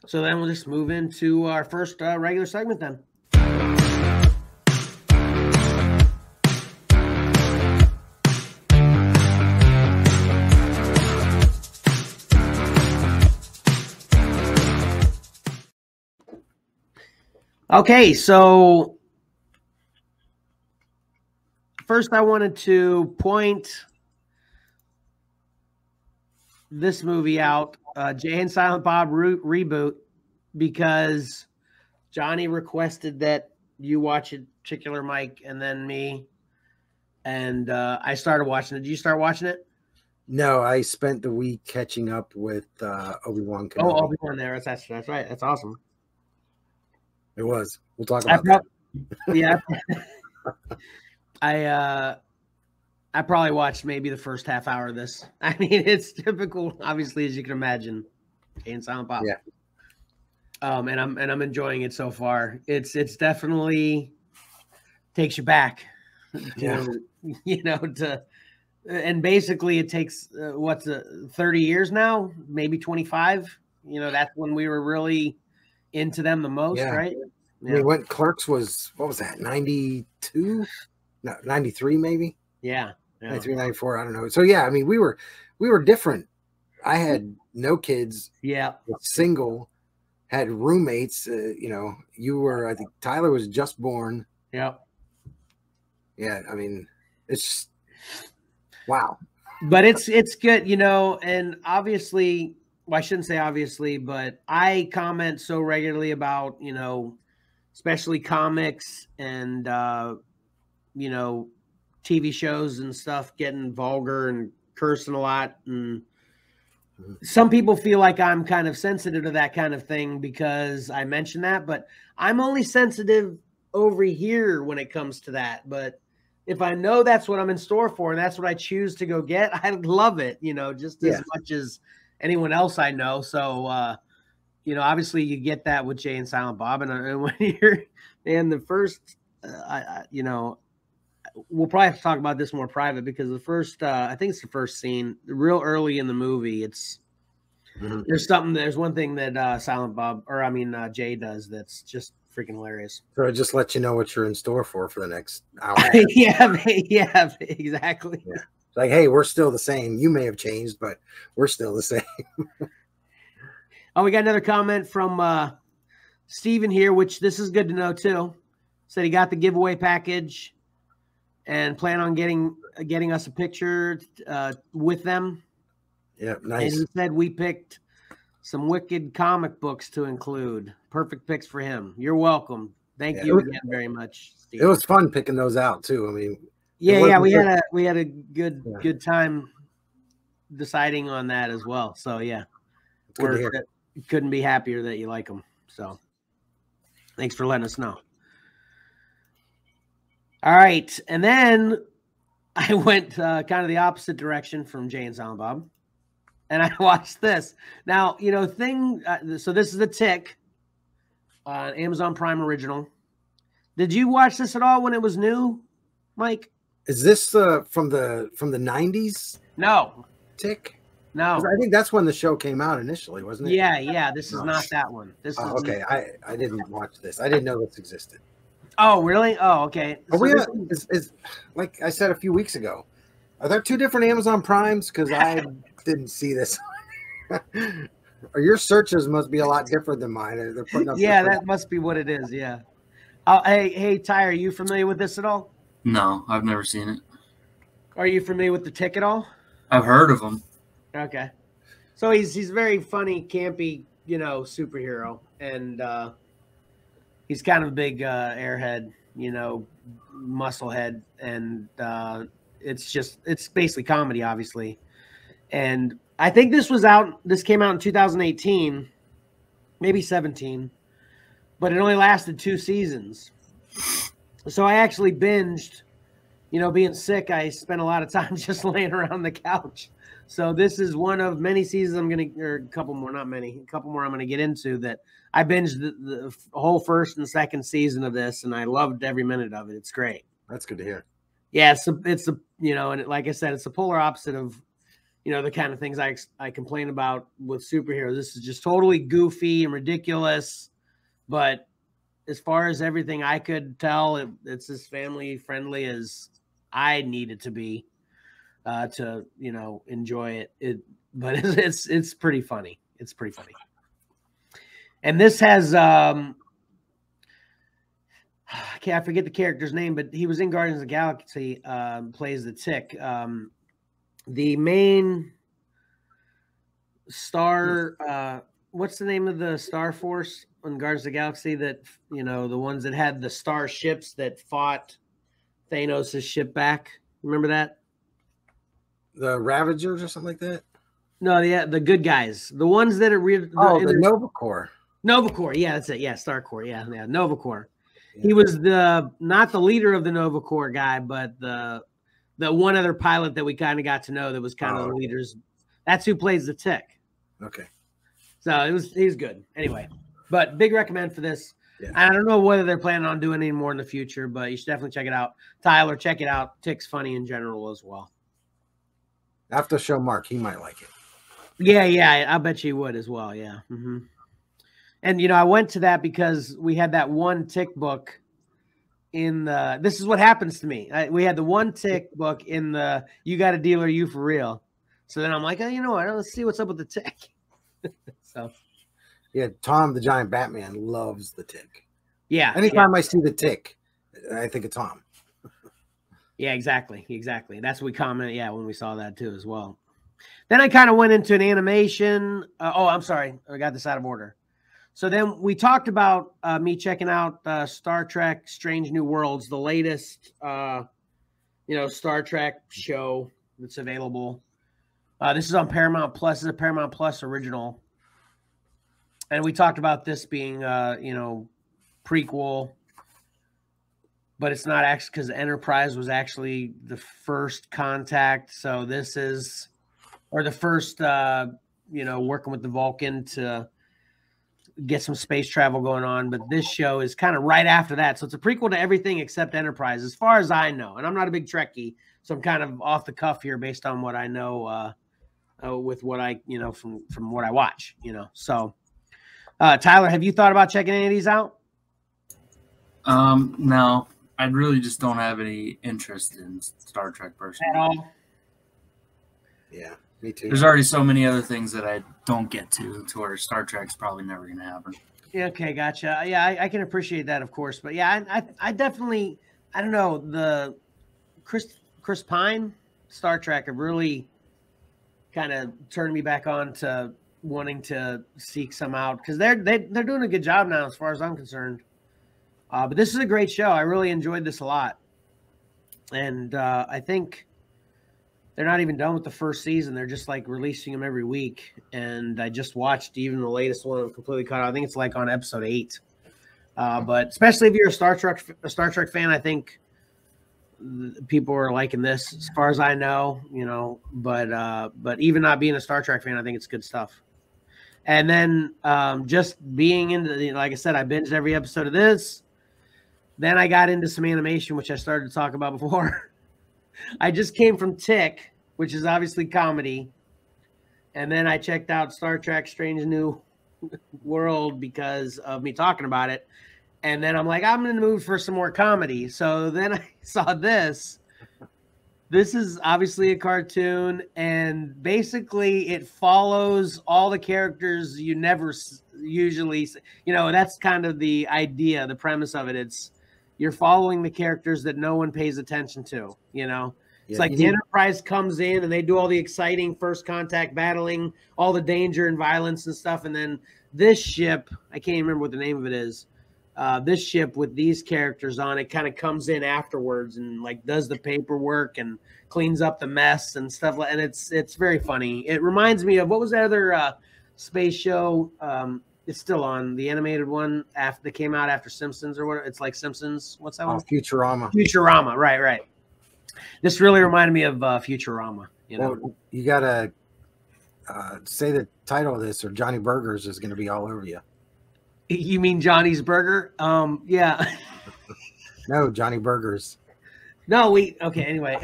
So then we'll just move into our first regular segment then. Okay, so first I wanted to point this movie out, Jay and Silent Bob reboot, because Johnny requested that you watch it, particular Mike, and then me, and I started watching it. Did you start watching it? No, I spent the week catching up with Obi-Wan. Oh, Obi-Wan there. That's right. That's awesome. It was. We'll talk about that. Yeah. I probably watched maybe the first half hour of this. I mean, it's typical, obviously, as you can imagine. Jay and Silent Bob. Yeah. And I'm enjoying it so far. It's definitely takes you back. And basically it takes 30 years now, maybe 25. That's when we were really into them the most, right? Yeah. I mean, when Clerks was, what was that, 92? No, 93 maybe? Yeah. 93, 94, I don't know. So yeah, I mean, we were different. I had no kids. Yeah. Single, had roommates. You were, I think Tyler was just born. Yeah. Yeah, I mean, it's wow. But it's good, and obviously, well, I shouldn't say obviously, but I comment so regularly about, especially comics and TV shows and stuff getting vulgar and cursing a lot. And some people feel like I'm kind of sensitive to that kind of thing because I mention that, but I'm only sensitive over here when it comes to that. But if I know that's what I'm in store for and that's what I choose to go get, I love it, just as much as anyone else I know. So, obviously you get that with Jay and Silent Bob. And when you're in the first, we'll probably have to talk about this more private because the first, I think it's the first scene, real early in the movie. It's there's one thing that Silent Bob, Jay does that's just freaking hilarious. So it just lets you know what you're in store for the next hour. yeah, exactly. Yeah. It's like, hey, we're still the same. You may have changed, but we're still the same. Oh, we got another comment from Steven here, which this is good to know too. Said he got the giveaway package and plan on getting us a picture with them. Yeah, nice. And he said we picked some wicked comic books to include. Perfect picks for him. You're welcome. Thank you again very much, Steve. It was fun picking those out too. I mean, we had a good time deciding on that as well. So yeah, couldn't be happier that you like them. So thanks for letting us know. All right, and then I went kind of the opposite direction from Jay and Silent Bob. And I watched this. Now, so this is a Tick, Amazon Prime original. Did you watch this at all when it was new, Mike? Is this from the 90s? No. Tick? No. I think that's when the show came out initially, wasn't it? Yeah. This is not that one. This is okay. I didn't watch this. I didn't know this existed. Oh, really? Oh, okay. Is like I said a few weeks ago, are there two different Amazon Primes? Because I didn't see this. Or your searches must be a lot different than mine. They're putting up that must be what it is. Yeah. Hey, Ty, are you familiar with this at all? No, I've never seen it. Are you familiar with the Tick at all? I've heard of him. Okay. So he's very funny, campy, superhero, and he's kind of a big airhead, musclehead, and it's basically comedy, obviously. And I think this came out in 2018, maybe 17, but it only lasted 2 seasons. So I actually binged, being sick, I spent a lot of time just laying around the couch. So this is one of many seasons a couple more I'm going to get into that I binged the whole first and second season of this, and I loved every minute of it. It's great. That's good to hear. Yeah, it's and like I said, it's the polar opposite of you know, the kind of things I complain about with superheroes. This is just totally goofy and ridiculous, but as far as everything I could tell, it's as family friendly as I need it to be to, you know, enjoy it. But it's pretty funny. It's pretty funny. And this has I forget the character's name, but he was in Guardians of the Galaxy. Plays the Tick. The main star. What's the name of the Star Force on Guardians of the Galaxy? That, you know, the ones that had the star ships that fought Thanos' ship back. Remember that? The Ravagers or something like that. No, the good guys, the ones that are the Nova Corps. Nova Corps, yeah, that's it. Yeah, Star Corps, yeah, Nova Corps. Yeah. He was not the leader of the Nova Corps guy, but the one other pilot that we kind of got to know that was kind of the leaders. That's who plays the Tick. Okay. So he's good. Anyway, but big recommend for this. Yeah. I don't know whether they're planning on doing any more in the future, but you should definitely check it out. Tyler, check it out. Tick's funny in general as well. I have to show Mark. He might like it. Yeah, I bet you would as well. Yeah. Mm-hmm. And, you know, I went to that because we had that one Tick book in the, this is what happens to me. We had the one Tick book in the, You Got a Deal or You For Real. So then I'm like, oh, you know what? Let's see what's up with the Tick. So. Yeah, Tom the Giant Batman loves the Tick. Yeah. Anytime I see the Tick, I think of Tom. Yeah, exactly. That's what we commented, when we saw that too as well. Then I kind of went into an animation. I'm sorry. I got this out of order. So then we talked about me checking out Star Trek Strange New Worlds, the latest, Star Trek show that's available. This is on Paramount Plus. This is a Paramount Plus original. And we talked about this being, prequel. But it's not actually, because Enterprise was actually the first contact. So this is, or the first, working with the Vulcan to get some space travel going on. But this show is kind of right after that. So it's a prequel to everything except Enterprise, as far as I know. And I'm not a big Trekkie, so I'm kind of off the cuff here based on what I know with what I, from what I watch, So, Tyler, have you thought about checking any of these out? No. I really just don't have any interest in Star Trek personally. At all? Yeah, me too. There's already so many other things that I don't get to where Star Trek's probably never going to happen. Yeah, okay, gotcha. Yeah, I can appreciate that, of course. But yeah, I definitely, I don't know, the Chris Pine Star Trek have really kind of turned me back on to wanting to seek some out, because they're doing a good job now as far as I'm concerned. But this is a great show. I really enjoyed this a lot. And I think they're not even done with the first season. They're just like releasing them every week. And I just watched even the latest one. I'm completely caught up. I think it's like on episode 8. But especially if you're a Star Trek fan, I think people are liking this as far as I know, but even not being a Star Trek fan, I think it's good stuff. And then just being into, like I said, I binged every episode of this. Then I got into some animation, which I started to talk about before. I just came from Tick, which is obviously comedy. And then I checked out Star Trek Strange New World because of me talking about it. And then I'm like, I'm in the mood for some more comedy. So then I saw this. This is obviously a cartoon. And basically it follows all the characters you never usually see. That's kind of the idea, the premise of it. You're following the characters that no one pays attention to, It's like the Enterprise comes in and they do all the exciting first contact battling, all the danger and violence and stuff. And then this ship, I can't even remember what the name of it is. This ship with these characters on it kind of comes in afterwards and like does the paperwork and cleans up the mess and stuff. And it's very funny. It reminds me of, what was that other space show? It's still on, the animated one that came out after Simpsons or what? It's like Simpsons. What's that one? Futurama. Futurama, right. This really reminded me of Futurama. Well, you gotta say the title of this, or Johnny Burgers is going to be all over you. You mean Johnny's Burger? Yeah. No, Johnny Burgers. No, okay. Anyway,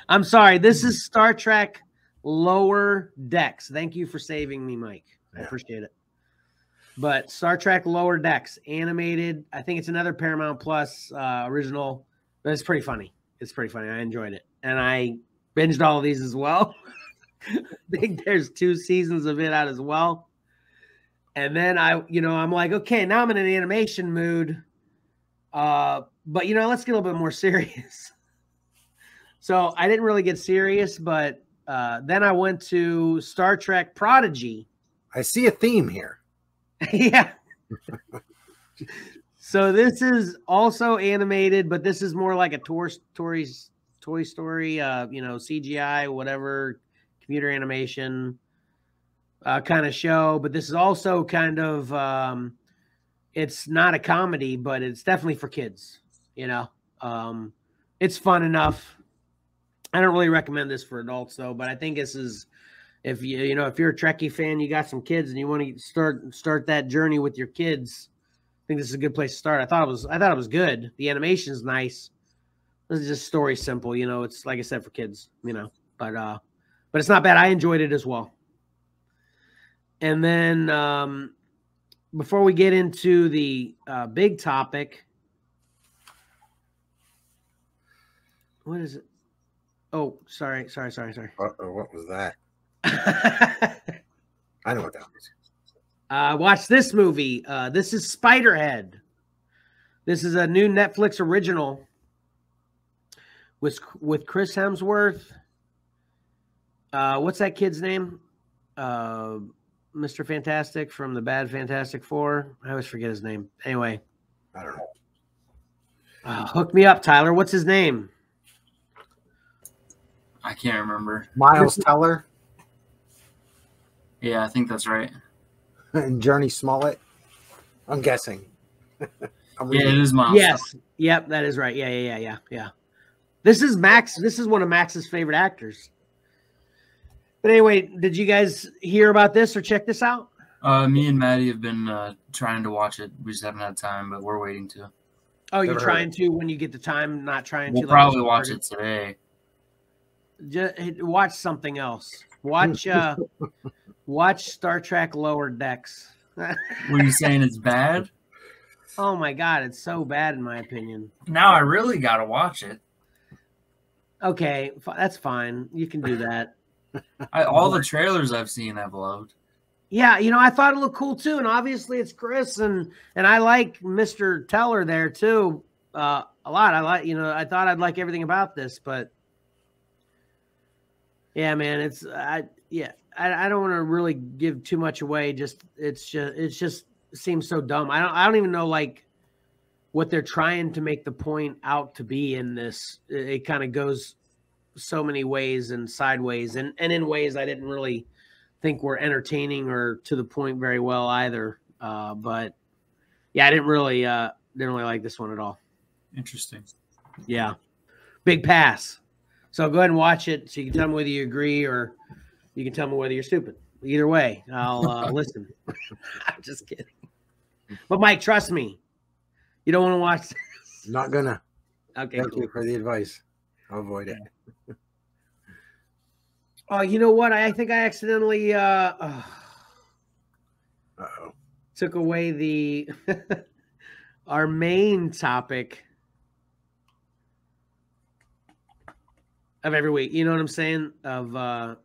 I'm sorry. This is Star Trek Lower Decks. Thank you for saving me, Mike. I appreciate it. But Star Trek Lower Decks, animated. I think it's another Paramount Plus original. But it's pretty funny. It's pretty funny. I enjoyed it. And I binged all of these as well. I think there's 2 seasons of it out as well. And then I'm like, okay, now I'm in an animation mood. But, let's get a little bit more serious. So I didn't really get serious, but then I went to Star Trek Prodigy. I see a theme here. Yeah. So this is also animated, but this is more like a Toy Story, CGI, whatever, computer animation kind of show. But this is also kind of, it's not a comedy, but it's definitely for kids. It's fun enough. I don't really recommend this for adults though, but I think this is, if you're a Trekkie fan, you got some kids and you want to start that journey with your kids, I think this is a good place to start. I thought it was good. The animation's nice. This is just story simple, it's like I said for kids, but it's not bad. I enjoyed it as well. And then before we get into the big topic, what is it? Oh, sorry. What was that? I know what that was. Watch this movie. This is Spiderhead. This is a new Netflix original with Chris Hemsworth. What's that kid's name? Mr. Fantastic from the Bad Fantastic Four. I always forget his name. Anyway. I don't know. Hook me up, Tyler. What's his name? I can't remember. Miles Teller. Yeah, I think that's right. And Journey Smollett. I'm guessing. Yeah, it is Miles. Yes. Yep, that is right. Yeah. This is Max. This is one of Max's favorite actors. But anyway, did you guys hear about this or check this out? Me and Maddie have been trying to watch it. We just haven't had time, but we're waiting to. Oh, you're trying to when you get the time, not trying to. We'll probably watch it today. Just watch something else. Watch Star Trek Lower Decks. What are you saying? It's bad? Oh my God, it's so bad in my opinion. Now I really got to watch it. Okay, that's fine. You can do that. All the trailers I've seen I've loved. Yeah, I thought it looked cool too, and obviously it's Chris, and I like Mr. Teller there too a lot. I thought I'd like everything about this, but yeah, man, I don't want to really give too much away. It just seems so dumb. I don't even know like what they're trying to make the point out to be in this. It kind of goes so many ways and sideways, and in ways I didn't really think were entertaining or to the point very well either. But yeah, I didn't really like this one at all. Interesting. Yeah, big pass. So go ahead and watch it so you can tell me whether you agree or you can tell me whether you're stupid. Either way, I'll listen. I'm just kidding. But Mike, trust me, you don't want to watch this. Not gonna. Okay, Thank cool. you for the advice. I'll avoid it. Oh, you know what? I think I accidentally took away the our main topic of every week. You know what I'm saying? Of my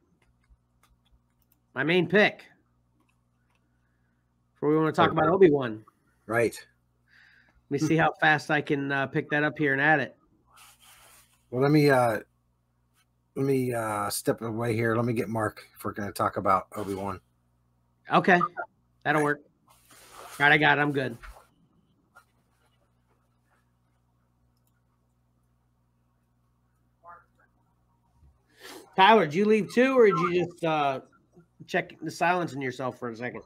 main pick. For we want to talk about Obi-Wan. Right. Let me see how fast I can pick that up here and add it. Well, let me step away here. Let me get Mark if we're going to talk about Obi-Wan. Okay. That'll work. All right, I got it. I'm good. Tyler, did you leave too, or did you just check the silence in yourself for a second?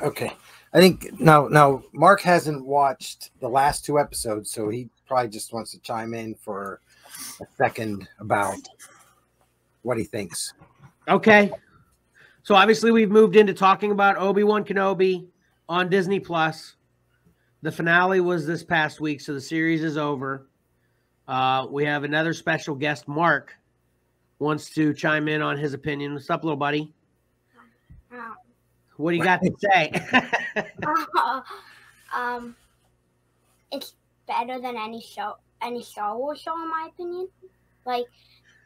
Okay. I think now Mark hasn't watched the last 2 episodes, so he probably just wants to chime in for a second about what he thinks. Okay. So obviously we've moved into talking about Obi-Wan Kenobi on Disney Plus. The finale was this past week, so the series is over. We have another special guest, Mark, wants to chime in on his opinion. What's up, little buddy? What do you got to say? It's better than any Star Wars show, in my opinion. Like,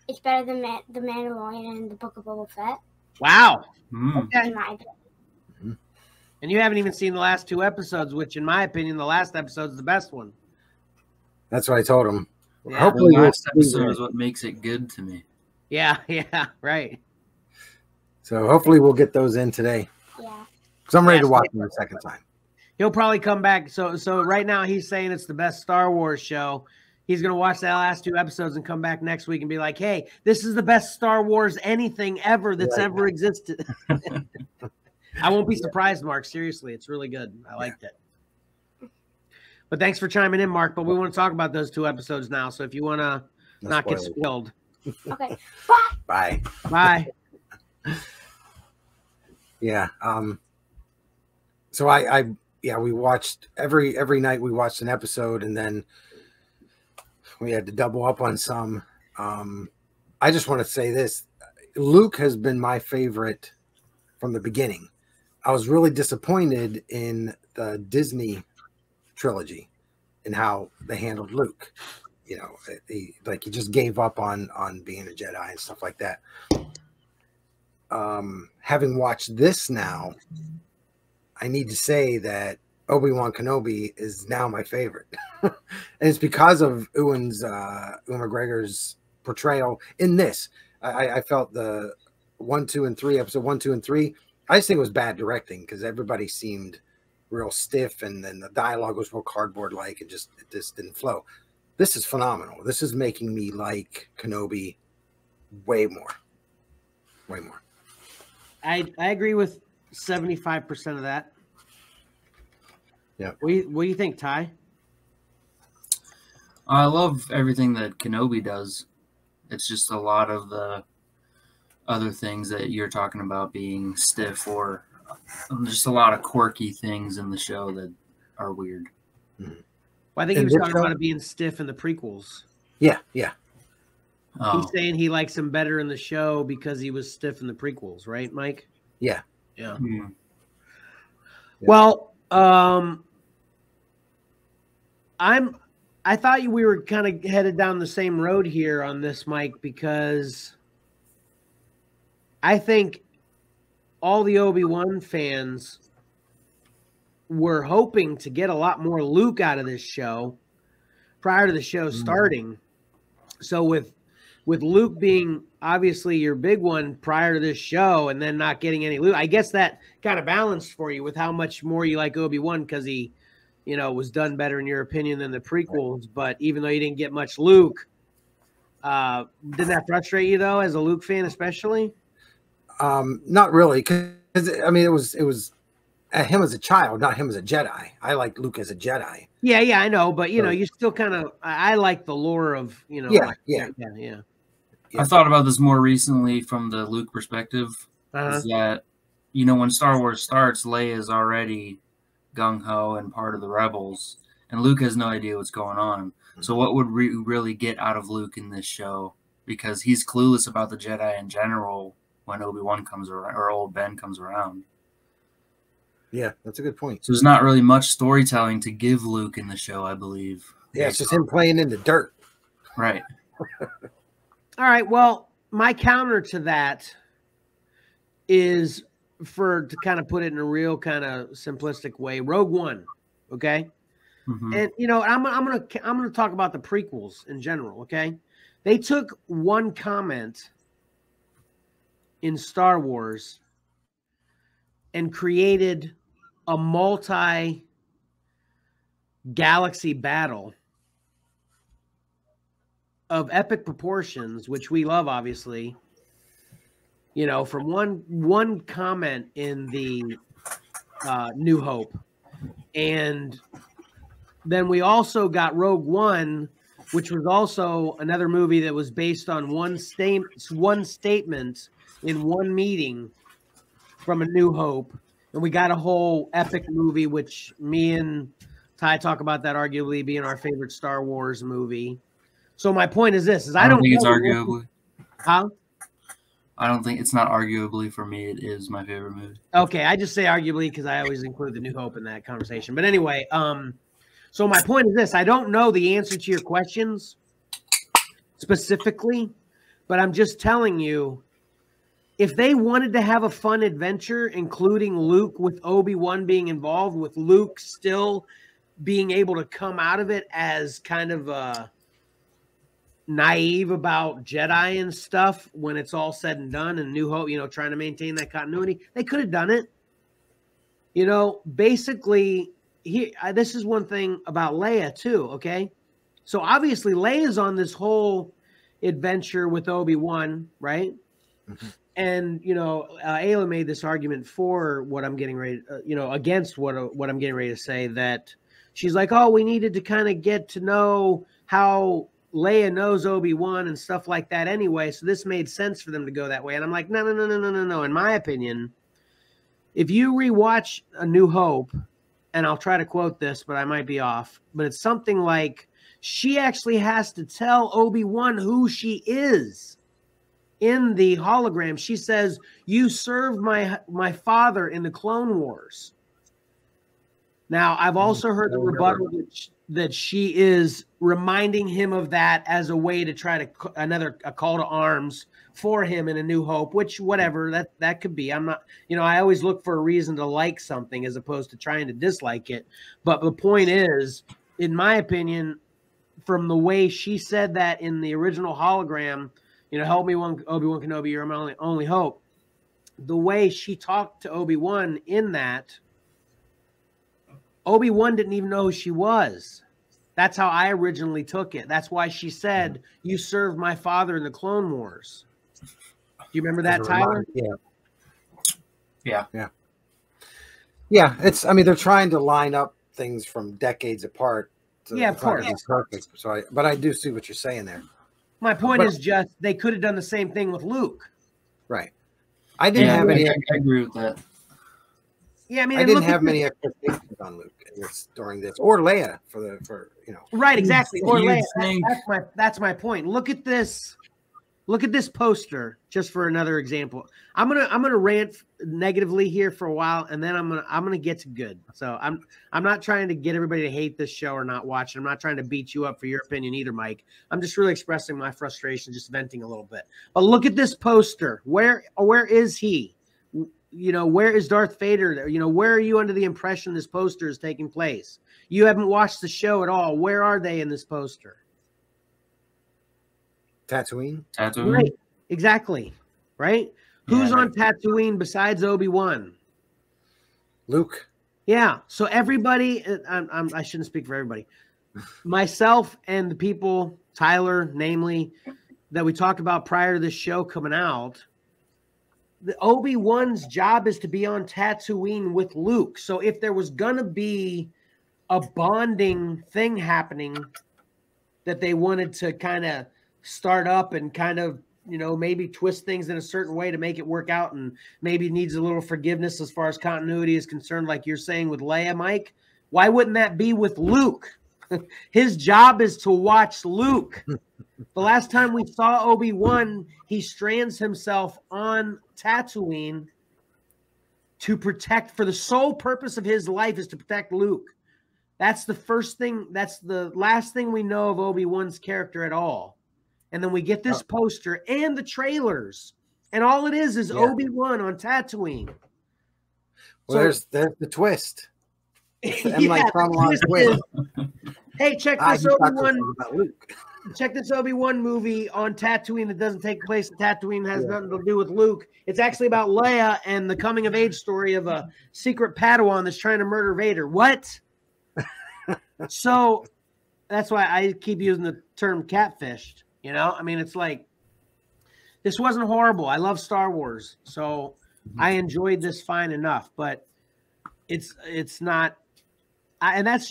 it's better than The Mandalorian and the Book of Boba Fett. Wow. Okay. In my opinion. And you haven't even seen the last 2 episodes, which, in my opinion, the last episode is the best one. That's what I told him. Yeah. Hopefully, the last episode is what makes it good to me. Yeah, right. So hopefully we'll get those in today. Yeah. Because I'm ready to watch them the second time. He'll probably come back. So right now he's saying it's the best Star Wars show. He's going to watch that last 2 episodes and come back next week and be like, hey, this is the best Star Wars anything ever that's ever existed. I won't be surprised, Mark. Seriously, it's really good. I liked it. But thanks for chiming in, Mark. But we want to talk about those 2 episodes now. So if you want to not get spoiled. Okay. Bye. Bye. Bye. Yeah. So we watched every night we watched an episode, and then we had to double up on some. I just want to say this. Luke has been my favorite from the beginning. I was really disappointed in the Disney trilogy and how they handled Luke. You know, he just gave up on being a Jedi and stuff like that. Having watched this now, I need to say that Obi-Wan Kenobi is now my favorite. And it's because of Ewan McGregor's portrayal in this. I felt the 1, 2, and 3, episode 1, 2, and 3, I just think it was bad directing because everybody seemed real stiff, and then the dialogue was real cardboard-like, and it just didn't flow. This is phenomenal. This is making me like Kenobi way more. Way more. I agree with 75% of that. Yeah. What do you think, Ty? I love everything that Kenobi does. It's just a lot of the other things that you're talking about being stiff, or just a lot of quirky things in the show that are weird. Well, I think he was talking about it being stiff in the prequels. Yeah. Oh. He's saying he likes him better in the show because he was stiff in the prequels, right, Mike? Yeah. Hmm. Well, I thought we were kind of headed down the same road here on this, Mike, because I think all the Obi-Wan fans were hoping to get a lot more Luke out of this show prior to the show starting. So with Luke being obviously your big one prior to this show and then not getting any Luke, I guess that kind of balanced for you with how much more you like Obi-Wan because he, was done better in your opinion than the prequels. Right. But even though you didn't get much Luke, didn't that frustrate you though, as a Luke fan especially? Not really, because I mean it was him as a child, not him as a Jedi. I like Luke as a Jedi. Yeah, I know, but you still kind of I like the lore of Yeah. I thought about this more recently from the Luke perspective. Is that when Star Wars starts, Leia is already gung-ho and part of the rebels, and Luke has no idea what's going on. So what would we really get out of Luke in this show? Because he's clueless about the Jedi in general when Obi-Wan comes around, or old Ben comes around. Yeah, that's a good point. So there's not really much storytelling to give Luke in the show, I believe. Yeah, it's just him playing in the dirt. Right. All right, well, my counter to that is, to kind of put it in a real kind of simplistic way, Rogue One, okay? Mm-hmm. And I'm gonna talk about the prequels in general, okay? They took one comment in Star Wars and created a multi-galaxy battle of epic proportions, which we love, obviously. From one comment in the New Hope, and then we also got Rogue One, which was also another movie that was based on one statement in one meeting from A New Hope, and we got a whole epic movie, which me and Ty talk about that arguably being our favorite Star Wars movie. So my point is this: I don't think it's arguably. Huh? I don't think it's not arguably for me. It is my favorite movie. Okay, I just say arguably because I always include the New Hope in that conversation. But anyway, so my point is this: I don't know the answer to your questions specifically, but I'm just telling you, if they wanted to have a fun adventure, including Luke with Obi-Wan being involved, with Luke still being able to come out of it as kind of naive about Jedi and stuff when it's all said and done, and New Hope, trying to maintain that continuity, they could have done it. Basically, this is one thing about Leia too, okay? So obviously Leia's on this whole adventure with Obi-Wan, right? Mm-hmm. And, Ayla made this argument for what I'm getting ready, against what I'm getting ready to say, that she's like, oh, we needed to kind of get to know how Leia knows Obi-Wan and stuff like that anyway. So this made sense for them to go that way. And I'm like, no. In my opinion, if you rewatch A New Hope, and I'll try to quote this, but I might be off, but it's something like she actually has to tell Obi-Wan who she is. In the hologram, she says, you served my father in the Clone Wars. Now, I've also heard the rebuttal that she is reminding him of that as a way to try to a call to arms for him in A New Hope, which whatever that could be. I'm not, I always look for a reason to like something as opposed to trying to dislike it. But the point is, in my opinion, from the way she said that in the original hologram, help me, Obi-Wan Kenobi, you're my only hope. The way she talked to Obi-Wan in that, Obi-Wan didn't even know who she was. That's how I originally took it. That's why she said, you served my father in the Clone Wars. Do you remember that, Tyler? Yeah. Yeah, they're trying to line up things from decades apart. Of course. Perfect. But I do see what you're saying there. My point is just they could have done the same thing with Luke. Right. I didn't have any. I agree with that. Yeah, I didn't have many expectations on Luke during this, or Leia for. Right, exactly. Or Leia. That's my point. Look at this poster. Just for another example, I'm gonna rant negatively here for a while, and then I'm gonna get to good. So I'm not trying to get everybody to hate this show or not watch it. I'm not trying to beat you up for your opinion either, Mike. I'm just really expressing my frustration, just venting a little bit. But look at this poster. Where is he? Where is Darth Vader? Where are you under the impression this poster is taking place? You haven't watched the show at all. Where are they in this poster? Tatooine. Right. Exactly. Right? Yeah, who's on Tatooine besides Obi-Wan? Luke. Yeah. So everybody, I shouldn't speak for everybody. Myself and the people, Tyler, namely, that we talked about prior to this show coming out, the Obi-Wan's job is to be on Tatooine with Luke. So if there was going to be a bonding thing happening that they wanted to kind of start up and kind of, maybe twist things in a certain way to make it work out, and maybe needs a little forgiveness as far as continuity is concerned, like you're saying with Leia, Mike, why wouldn't that be with Luke? His job is to watch Luke. The last time we saw Obi-Wan, he strands himself on Tatooine to protect, for the sole purpose of his life is to protect Luke. That's the first thing. That's the last thing we know of Obi-Wan's character at all. And then we get this poster and the trailers, and all it is Obi-Wan on Tatooine. Well, so, there's the twist. Twist. Hey, check this Obi-Wan. Check this Obi-Wan movie on Tatooine that doesn't take place in Tatooine, has nothing to do with Luke. It's actually about Leia and the coming of age story of a secret Padawan that's trying to murder Vader. What? So that's why I keep using the term catfished. It's like, this wasn't horrible. I love Star Wars, so I enjoyed this fine enough, but it's not. And that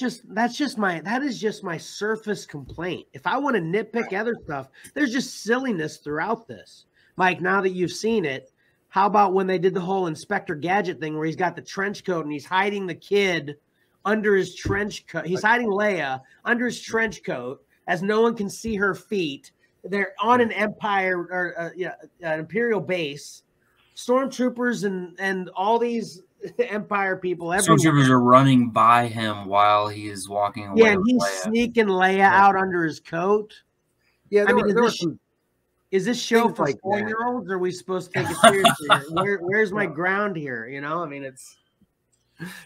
is just my surface complaint. If I want to nitpick other stuff, there's just silliness throughout this. Mike, now that you've seen it, how about when they did the whole Inspector Gadget thing where he's got the trench coat and he's hiding the kid under his trench coat. He's hiding Leia under his trench coat as no one can see her feet. They're on an Empire or an Imperial base. Stormtroopers and all these Empire people. Stormtroopers are running by him while he is walking away. Yeah, and he's sneaking Leia out under his coat. Yeah, is this show for like 4-year-olds? Or are we supposed to take it seriously? Where's my ground here? You know, I mean, it's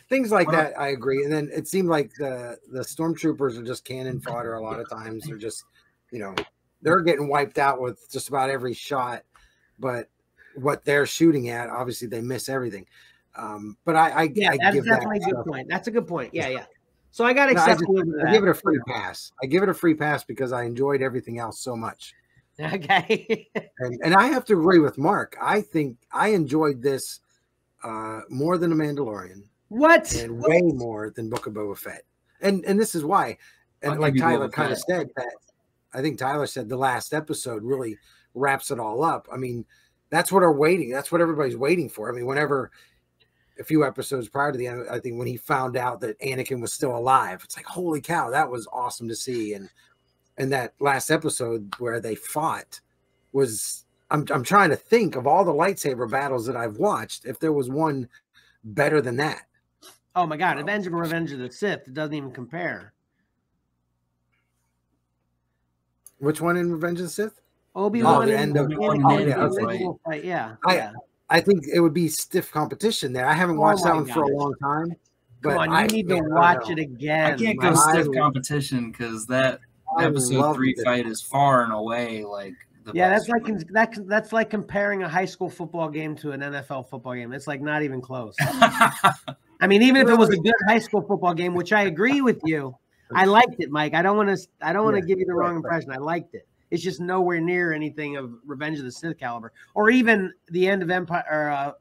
things like that. I agree. And then it seemed like the Stormtroopers are just cannon fodder a lot of times. They're just, they're getting wiped out with just about every shot. But what they're shooting at, obviously, they miss everything. But I that's definitely a good point. That's a good point. Yeah. So I got to accept I give it a free pass. I give it a free pass because I enjoyed everything else so much. Okay. and I have to agree with Mark. I think I enjoyed this more than The Mandalorian. What? And way more than Book of Boba Fett. And this is why. And like Tyler kind of said that, I think Tyler said the last episode really wraps it all up. I mean, that's what everybody's waiting for. I mean, whenever a few episodes prior to the end, I think when he found out that Anakin was still alive, it's like, holy cow, that was awesome to see. And that last episode where they fought was, I'm trying to think of all the lightsaber battles that I've watched, if there was one better than that. Oh my God, Revenge of the Sith, it doesn't even compare. Which one in Revenge of the Sith? Obi-Wan. The end of fight. Yeah. I think it would be stiff competition there. I haven't watched that one for a long time. But come on, you need to watch it again. I can't go stiff competition because that episode 3 fight is far and away like the best. That's like comparing a high school football game to an NFL football game. It's like not even close. I mean, even if it was a good high school football game, which I agree with you, I liked it, Mike. I don't want to give you the wrong impression. I liked it. It's just nowhere near anything of Revenge of the Sith caliber, or even the end of Empire,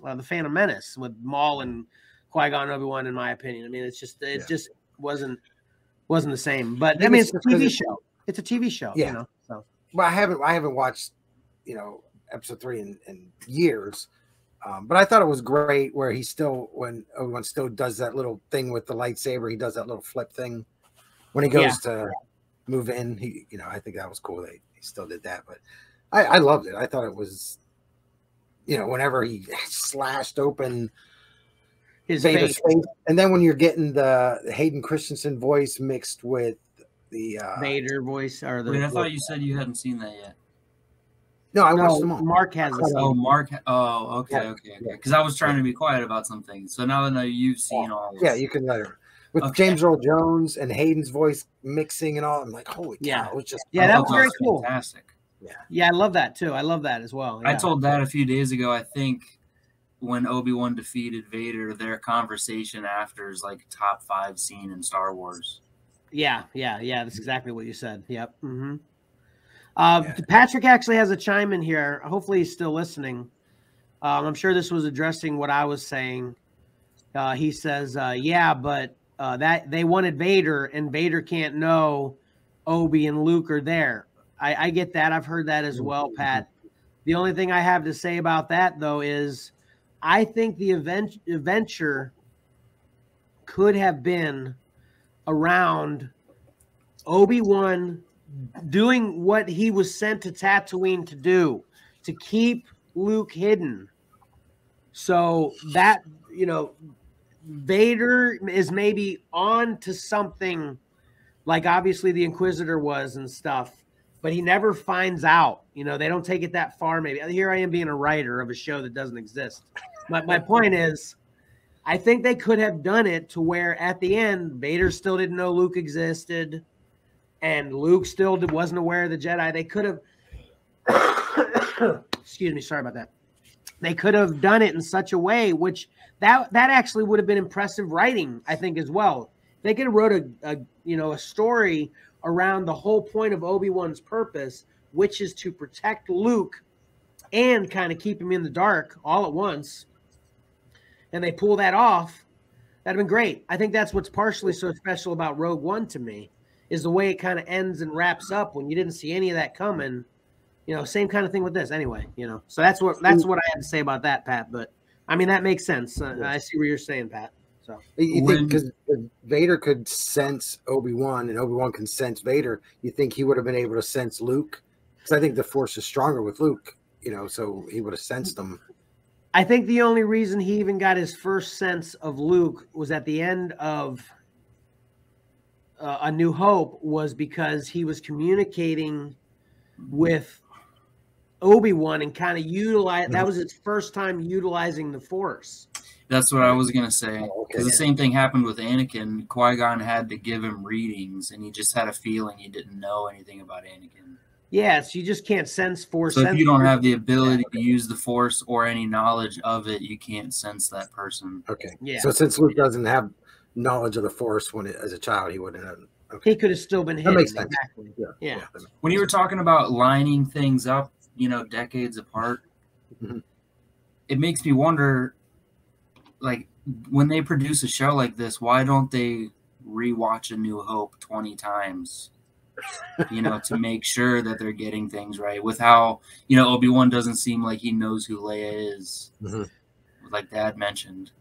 the Phantom Menace with Maul and Qui-Gon and Obi-Wan. In my opinion, I mean, it just wasn't the same. But I mean, it's a TV show. It's a TV show. Yeah. So. Well, I haven't watched episode 3 in years. But I thought it was great where when Obi-Wan still does that little thing with the lightsaber, he does that little flip thing when he goes to move in. I think that was cool that he still did that. But I loved it. I thought it was, whenever he slashed open his Vader's face, and then when you're getting the Hayden Christensen voice mixed with the Vader voice, or the. Wait, I thought you said you hadn't seen that yet. No, I watched them all. Mark has it. Oh, Mark. Oh, okay. Because I was trying to be quiet about something. So now I know you've seen all this. Yeah, you can let her. With James Earl Jones and Hayden's voice mixing and all, I'm like, holy cow. It was just that was very cool. Fantastic. Yeah, I love that too. I love that as well. Yeah. I told that a few days ago, I think, when Obi-Wan defeated Vader, their conversation after is like top 5 scene in Star Wars. Yeah. That's exactly what you said. Yep. Mm-hmm. Patrick actually has a chime in here. Hopefully he's still listening. I'm sure this was addressing what I was saying. He says, but that they wanted Vader, and Vader can't know Obi and Luke are there. I get that. I've heard that as well, Pat. The only thing I have to say about that, though, is I think the adventure could have been around Obi-Wan doing what he was sent to Tatooine to do, to keep Luke hidden. So that, Vader is maybe on to something like obviously the Inquisitor was and stuff, but he never finds out. They don't take it that far. Maybe here I am being a writer of a show that doesn't exist. My point is, I think they could have done it to where at the end, Vader still didn't know Luke existed, and Luke still wasn't aware of the Jedi. They could have, excuse me, sorry about that. They could have done it in such a way, which that actually would have been impressive writing, I think, as well. They could have wrote a story around the whole point of Obi-Wan's purpose, which is to protect Luke and kind of keep him in the dark all at once. And they pull that off. That'd have been great. I think that's what's partially so special about Rogue One to me, is the way it kind of ends and wraps up when you didn't see any of that coming. Same kind of thing with this anyway, So that's what I had to say about that, Pat. But I mean, that makes sense. I see what you're saying, Pat. So you think because Vader could sense Obi-Wan and Obi-Wan can sense Vader, you think he would have been able to sense Luke? Because I think the Force is stronger with Luke, so he would have sensed him. I think the only reason he even got his first sense of Luke was at the end of A New Hope, was because he was communicating with Obi-Wan and kind of utilize. That was his first time utilizing the Force. That's what I was gonna say. Because the same thing happened with Anakin. Qui-Gon had to give him readings, and he just had a feeling he didn't know anything about Anakin. Yes, you just can't sense Force. So if you don't have the ability to use the Force or any knowledge of it, you can't sense that person. Okay. Yeah. So since Luke doesn't have knowledge of the Force as a child, he wouldn't have. Okay. He could have still been hidden. That makes sense. Exactly. Yeah. When you were talking about lining things up, decades apart, it makes me wonder, like, when they produce a show like this, why don't they rewatch A New Hope 20 times? To make sure that they're getting things right. With how, Obi-Wan doesn't seem like he knows who Leia is, like Dad mentioned.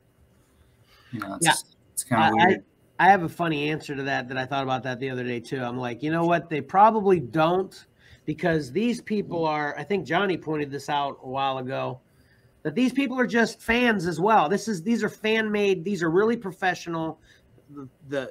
It's kind of weird. I have a funny answer to that I thought about that the other day too. I'm like, you know what? They probably don't, because these people are, I think Johnny pointed this out a while ago, that these people are just fans as well. These are fan-made. These are really professional.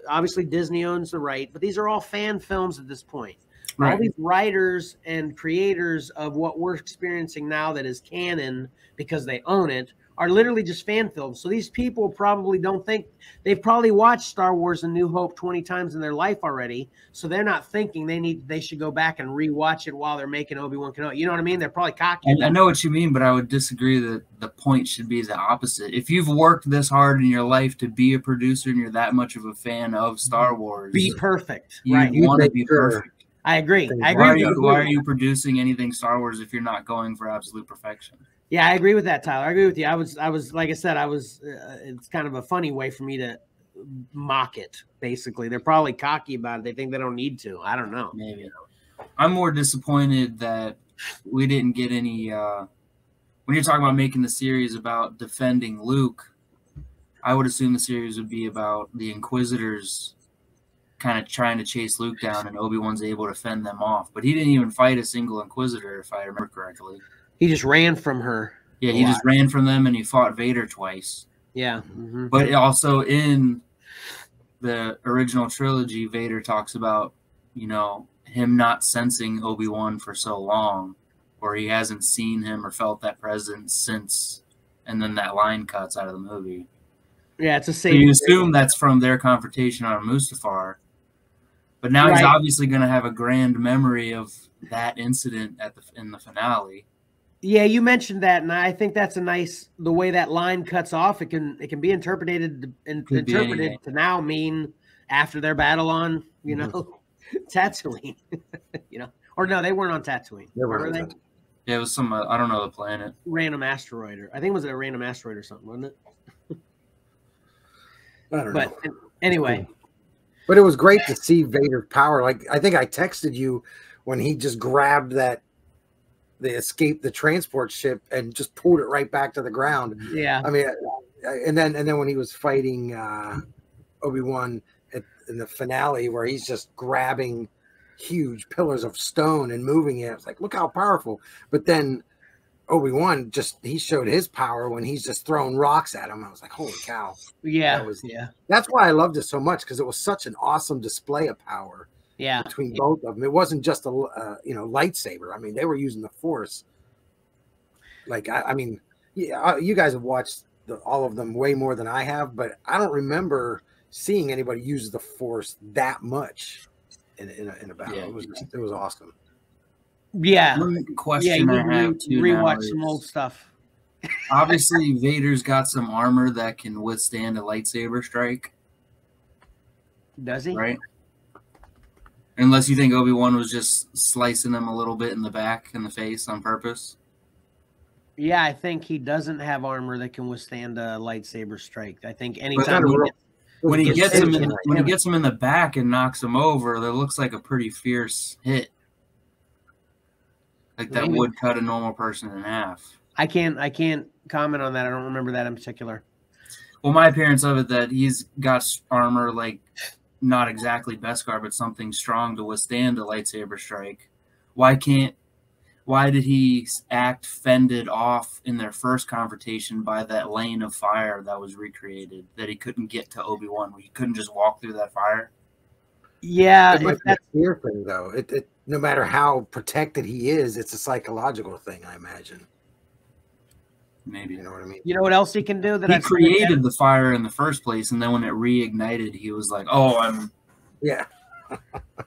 Obviously Disney owns the right, but these are all fan films at this point. Right. All these writers and creators of what we're experiencing now that is canon, because they own it, are literally just fan films. So these people probably don't think, they've probably watched Star Wars A New Hope 20 times in their life already. So they're not thinking they should go back and rewatch it while they're making Obi-Wan Kenobi. You know what I mean? They're probably cocky. I know what you mean, but I would disagree that the point should be the opposite. If you've worked this hard in your life to be a producer and you're that much of a fan of Star Wars, be perfect. You want to be perfect. I agree. Why are you producing anything Star Wars if you're not going for absolute perfection? Yeah, I agree with that, Tyler. I agree with you. I was like I said, it's kind of a funny way for me to mock it, basically. They're probably cocky about it. They think they don't need to. I don't know. Maybe. I'm more disappointed that we didn't get any when you're talking about making the series about defending Luke, I would assume the series would be about the Inquisitors kind of trying to chase Luke down, and Obi-Wan's able to fend them off. But he didn't even fight a single Inquisitor, if I remember correctly. He just ran from her. Yeah, he just ran from them, and he fought Vader twice. Yeah. But also in the original trilogy, Vader talks about, him not sensing Obi-Wan for so long, or he hasn't seen him or felt that presence since, and then that line cuts out of the movie. Yeah, it's a safe. So you assume that's from their confrontation on Mustafar. But now he's obviously going to have a grand memory of that incident in the finale. Yeah, you mentioned that, and I think that's the way that line cuts off. It can be interpreted to now mean after their battle on, Tatooine, or no, they weren't on Tatooine. Were they? Yeah, it was some I don't know the planet. Random asteroid, I think it was a random asteroid or something, wasn't it? I don't know. Anyway. But it was great to see Vader's power. Like, I think I texted you when he just grabbed they escaped the transport ship and just pulled it right back to the ground. Yeah. I mean, and then when he was fighting Obi-Wan in the finale, where he's just grabbing huge pillars of stone and moving it, it's like, look how powerful. But then Obi-Wan he showed his power when he's just throwing rocks at him. I was like, holy cow. Yeah. That's why I loved it so much, because it was such an awesome display of power. Yeah, between both of them, it wasn't just a lightsaber. I mean, they were using the Force. Like, I mean, yeah, you guys have watched all of them way more than I have, but I don't remember seeing anybody use the Force that much in a battle. Yeah. It was awesome. Yeah. One question I have too. Rewatch some old stuff. Obviously, Vader's got some armor that can withstand a lightsaber strike. Does he? Right. Unless you think Obi-Wan was just slicing him a little bit in the back and the face on purpose. Yeah, I think he doesn't have armor that can withstand a lightsaber strike. I think anytime when he gets him in the back and knocks him over, that looks like a pretty fierce hit. Like that would cut a normal person in half. I can't comment on that. I don't remember that in particular. Well, my appearance of it that he's got armor like not exactly Beskar, but something strong to withstand a lightsaber strike. Why did he act fended off in their first confrontation by that lane of fire that was recreated that he couldn't get to Obi-Wan? He couldn't just walk through that fire? Yeah, it might be a fear thing, though. No matter how protected he is, it's a psychological thing, I imagine. Maybe. You know what I mean? You know what else he can do? That he created the fire in the first place, and then when it reignited, he was like, "Oh, I'm." Yeah. You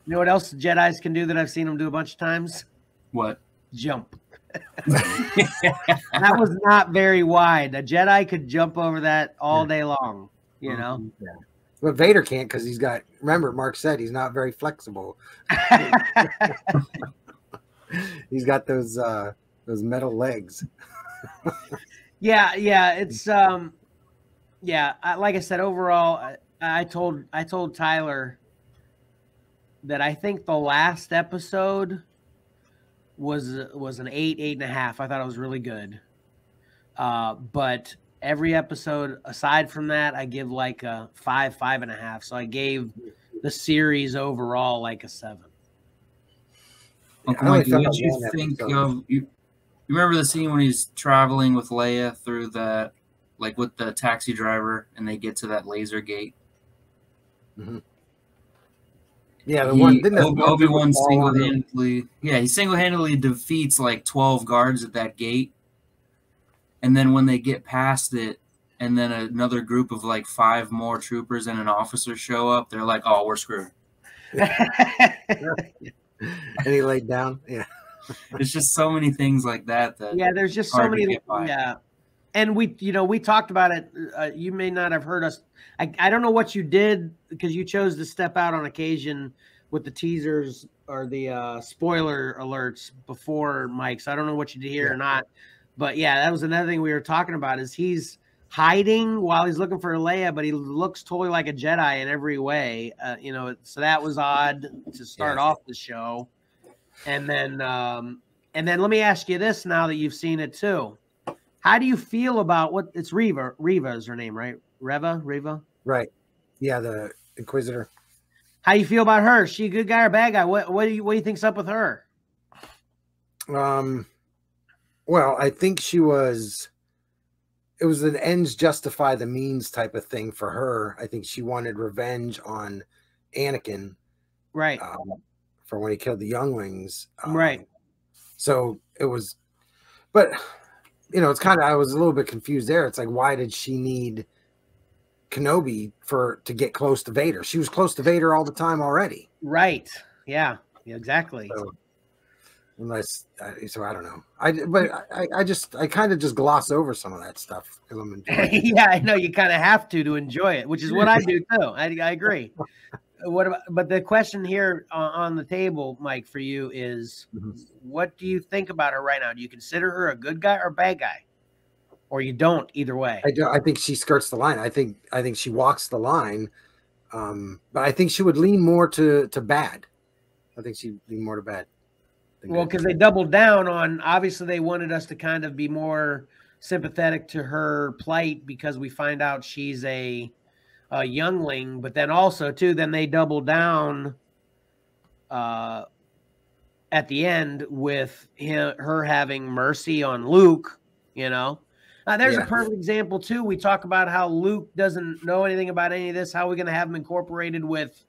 know what else Jedis can do that I've seen him do a bunch of times? What? Jump. That was not very wide. A Jedi could jump over that all day long. You know. Yeah. But Vader can't because he's got. Remember, Mark said he's not very flexible. He's got those metal legs. Yeah, it's yeah. Like I said, overall, I told Tyler that I think the last episode was an 8.5. I thought it was really good. But every episode aside from that, I give like a 5.5. So I gave the series overall like a 7. Uncle Mikey, what did you think of you remember the scene when he's traveling with Leia through that, like with the taxi driver, and they get to that laser gate? Mm-hmm. Yeah, the one didn't Obi-Wan single-handedly. Yeah, he single-handedly defeats like 12 guards at that gate, and then when they get past it, and then another group of like 5 more troopers and an officer show up, they're like, "Oh, we're screwed." And he laid down. Yeah. There's just so many things like that. Yeah, there's just so many. Yeah, and we talked about it. You may not have heard us. I don't know what you did because you chose to step out on occasion with the teasers or the spoiler alerts before Mike. So I don't know what you did here or not. But yeah, that was another thing we were talking about. Is he's hiding while he's looking for Leia, but he looks totally like a Jedi in every way. So that was odd to start off the show. And then let me ask you this now that you've seen it too. How do you feel about what it's Reva? Reva is her name, right? Reva? Right. Yeah, the Inquisitor. How do you feel about her? Is she a good guy or bad guy? What do you think's up with her? Well, I think it was an ends justify the means type of thing for her. I think she wanted revenge on Anakin. Right. For when he killed the younglings. Right. So it was, but it's kind of, I was a little bit confused there. It's like, why did she need Kenobi to get close to Vader? She was close to Vader all the time already. Right. Yeah, exactly. So I don't know. I kind of just gloss over some of that stuff because I'm enjoying it. Yeah, I know you kind of have to enjoy it, which is what I do too. I agree. But the question here on the table, Mike, for you is, what do you think about her right now? Do you consider her a good guy or a bad guy, or you don't? Either way, I think she skirts the line. I think she walks the line, but I think she would lean more to bad. I think she'd lean more to bad. Well, because they doubled down on. Obviously, they wanted us to kind of be more sympathetic to her plight because we find out she's a youngling, but then also too, then they double down at the end with her having mercy on Luke. There's a perfect example too. We talk about how Luke doesn't know anything about any of this. How are we going to have him incorporated with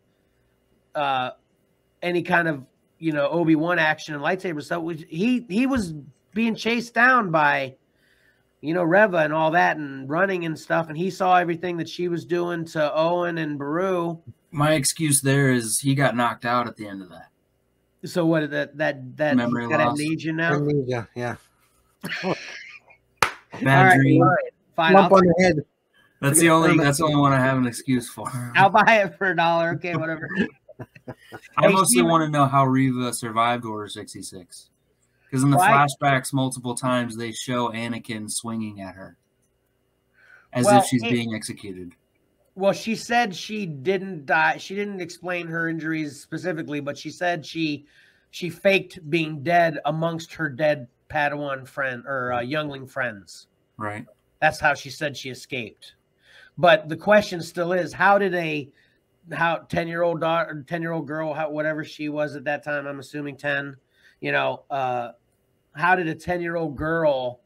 any kind of Obi-Wan action and lightsaber stuff? He was being chased down by Reva and all that and running and stuff. And he saw everything that she was doing to Owen and Beru. My excuse there is he got knocked out at the end of that. So what that memory got loss. amnesia now? Amnesia, yeah. Bad dream. Fine. Lump on the head. That's the only one I have an excuse for. I'll buy it for $1. Okay, whatever. I mostly want to know how Reva survived Order 66. Because in the flashbacks, multiple times they show Anakin swinging at her as if she's being executed. Well, she said she didn't die. She didn't explain her injuries specifically, but she said she faked being dead amongst her dead Padawan friend or youngling friends. Right. That's how she said she escaped. But the question still is, how 10-year-old daughter, 10-year-old girl, whatever she was at that time, I'm assuming 10, how did a 10-year-old girl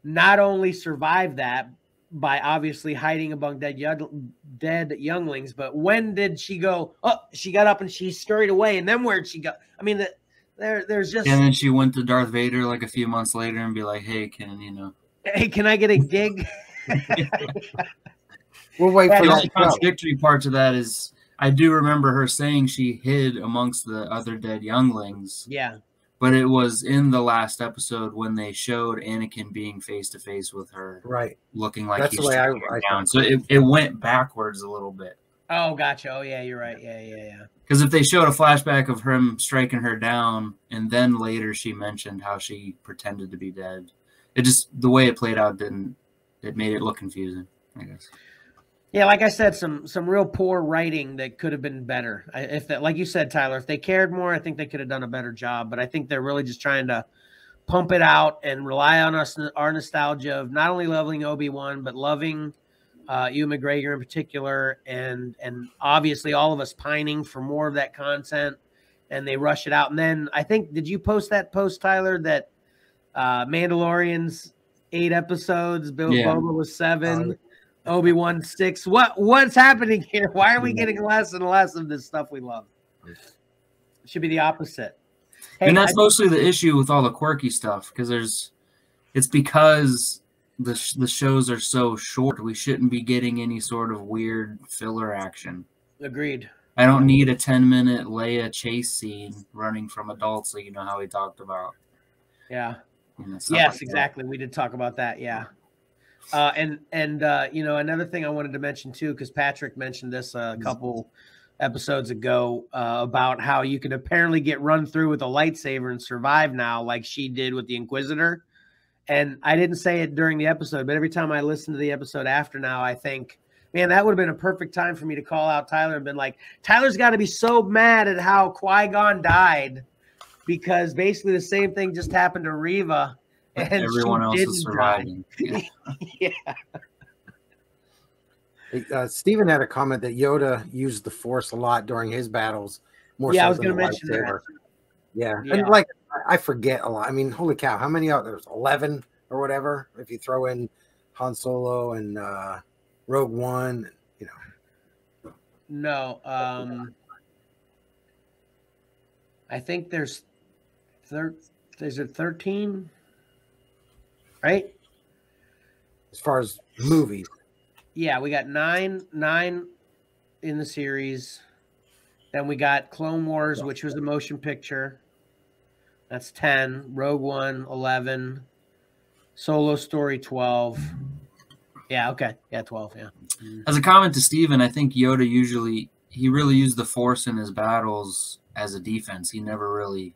not only survive that by obviously hiding among dead younglings, but when did she go? Oh, she got up and she scurried away, and then where'd she go? I mean, there's just. And then she went to Darth Vader like a few months later and be like, "Hey, hey, can I get a gig?" We'll wait for the that. only contradictory part to that is I do remember her saying she hid amongst the other dead younglings. Yeah. But it was in the last episode when they showed Anakin being face to face with her, right? Looking like that's he's the way I down. So it went backwards a little bit. Oh, gotcha. Oh, yeah, you're right. Yeah. Because if they showed a flashback of him striking her down, and then later she mentioned how she pretended to be dead, the way it played out it made it look confusing, I guess. Yeah, like I said, some real poor writing that could have been better. Like you said, Tyler, if they cared more, I think they could have done a better job. But I think they're really just trying to pump it out and rely on our nostalgia of not only loving Obi-Wan, but loving Ewan McGregor in particular, and obviously all of us pining for more of that content. And they rush it out. And then I think, did you post that post, Tyler, that Mandalorian's 8 episodes, Boba was 7. Obi-Wan 6. What's happening here? Why are we getting less and less of this stuff we love? It should be the opposite. Hey, and that's mostly the issue with all the quirky stuff, because it's because the shows are so short. We shouldn't be getting any sort of weird filler action. Agreed. I don't need a 10-minute Leia chase scene running from adults, like how we talked about. Yeah. Yes, exactly. We did talk about that. Yeah. And another thing I wanted to mention too, because Patrick mentioned this a couple episodes ago about how you can apparently get run through with a lightsaber and survive now, like she did with the Inquisitor. And I didn't say it during the episode, but every time I listen to the episode after now, I think, man, that would have been a perfect time for me to call out Tyler and been like, Tyler's got to be so mad at how Qui-Gon died, because basically the same thing just happened to Reva. And everyone else is surviving. Yeah. Steven had a comment that Yoda used the Force a lot during his battles. I was going to mention that. Yeah. And like, I forget a lot. I mean, holy cow, how many out there's 11 or whatever, if you throw in Han Solo and Rogue One, No, I think there's 13. Right? As far as movies. Yeah, we got 9 in the series. Then we got Clone Wars, which was a motion picture. That's 10. Rogue One, 11. Solo Story, 12. Yeah, okay. Yeah, 12, yeah. As a comment to Steven, I think Yoda he really used the Force in his battles as a defense. He never really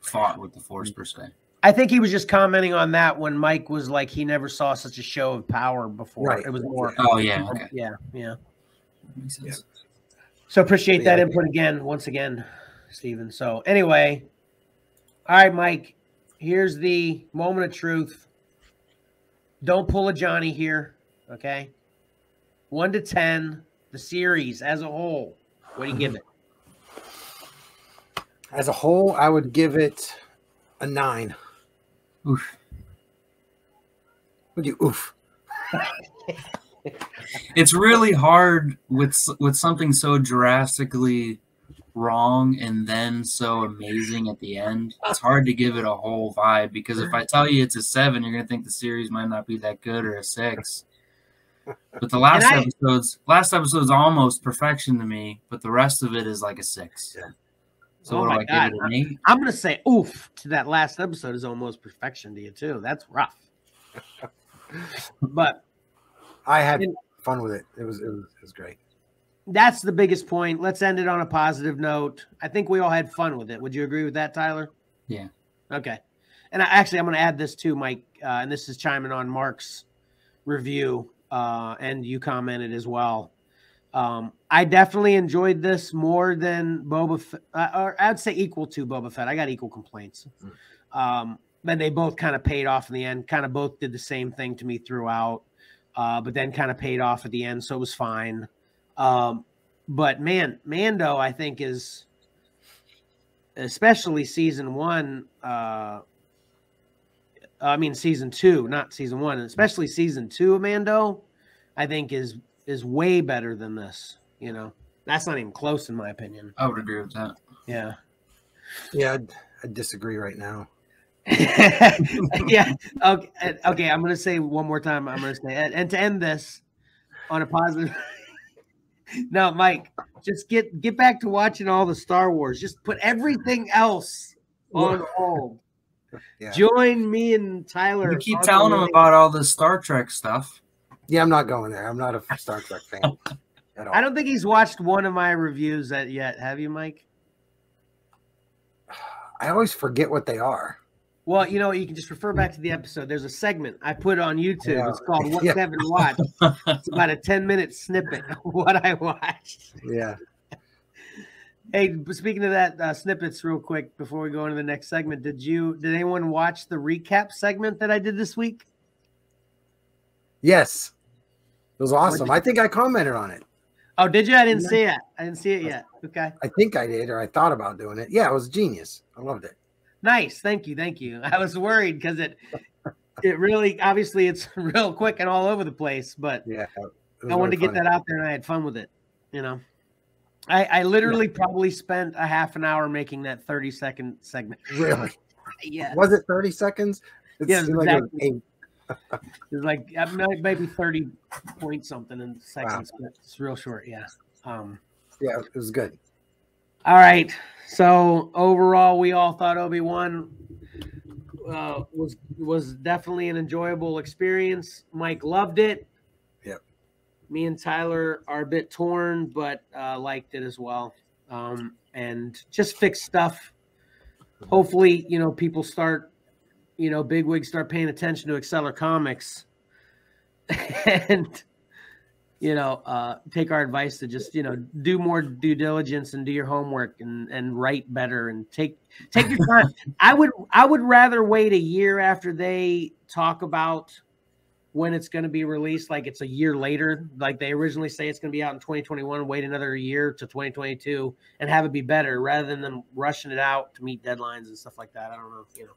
fought with the Force per se. I think he was just commenting on that when Mike was like, he never saw such a show of power before. Right. It was more. Oh, yeah. Okay. Yeah. Makes sense. So appreciate that input once again, Steven. So anyway, all right, Mike, here's the moment of truth. Don't pull a Johnny here, okay? 1 to 10, the series as a whole. What do you give it? As a whole, I would give it a 9. Oof. Would you oof? It's really hard with something so drastically wrong and then so amazing at the end. It's hard to give it a whole vibe, because if I tell you it's a 7, you're gonna think the series might not be that good, or a 6. But the last episode's almost perfection to me, but the rest of it is like a 6. Yeah. So oh my God. Give it an 8? I'm going to say oof to that last episode is almost perfection to you too. That's rough. But I had fun with it. It was great. That's the biggest point. Let's end it on a positive note. I think we all had fun with it. Would you agree with that, Tyler? Yeah. Okay. And I'm going to add this too, Mike, and this is chiming on Mark's review, and you commented as well. I definitely enjoyed this more than Boba Fett, or I'd say equal to Boba Fett. I got equal complaints. And they both kind of paid off in the end, kind of both did the same thing to me throughout. but then kind of paid off at the end, so it was fine. But man, Mando, I think, is, especially season 1. I mean season 2, not season 1, especially season 2 of Mando, I think is way better than this. You know, that's not even close in my opinion. I would agree with that. Yeah. Yeah, I disagree right now. Yeah. Okay. I'm gonna say one more time. I'm gonna say, and to end this on a positive. No, Mike, just get back to watching all the Star Wars. Just put everything else on hold. Yeah. Join me and Tyler. You keep telling them about all this Star Trek stuff. Yeah, I'm not going there. I'm not a Star Trek fan at all. I don't think he's watched one of my reviews yet. Have you, Mike? I always forget what they are. Well, you know, you can just refer back to the episode. There's a segment I put on YouTube. Yeah. It's called What Kevin Watched. It's about a 10-minute snippet of what I watched. Yeah. Hey, speaking of that, snippets real quick before we go into the next segment, did anyone watch the recap segment that I did this week? Yes. It was awesome. I think I commented on it. Oh, did you? I didn't see it. I didn't see it yet. Okay. I think I did, or I thought about doing it. Yeah, it was genius. I loved it. Nice. Thank you. I was worried because it really, obviously it's real quick and all over the place, but yeah, I wanted to get that out there and I had fun with it. You know, I literally probably spent a half an hour making that 30-second segment. Really? Yeah. Was it 30 seconds? Yeah, exactly. It was like maybe 30 point something in seconds, but it's real short. Yeah. Yeah, it was good. All right. So overall, we all thought Obi-Wan was definitely an enjoyable experience. Mike loved it. Yep. Me and Tyler are a bit torn, but liked it as well. And just fixed stuff. Hopefully, you know, people start, you know, bigwigs start paying attention to Exceller Comics and, you know, take our advice to just, you know, do more due diligence and do your homework and write better and take your time. I would rather wait a year after they talk about when it's going to be released, like it's a year later, like they originally say it's going to be out in 2021, wait another year to 2022 and have it be better rather than them rushing it out to meet deadlines and stuff like that. I don't know, you know.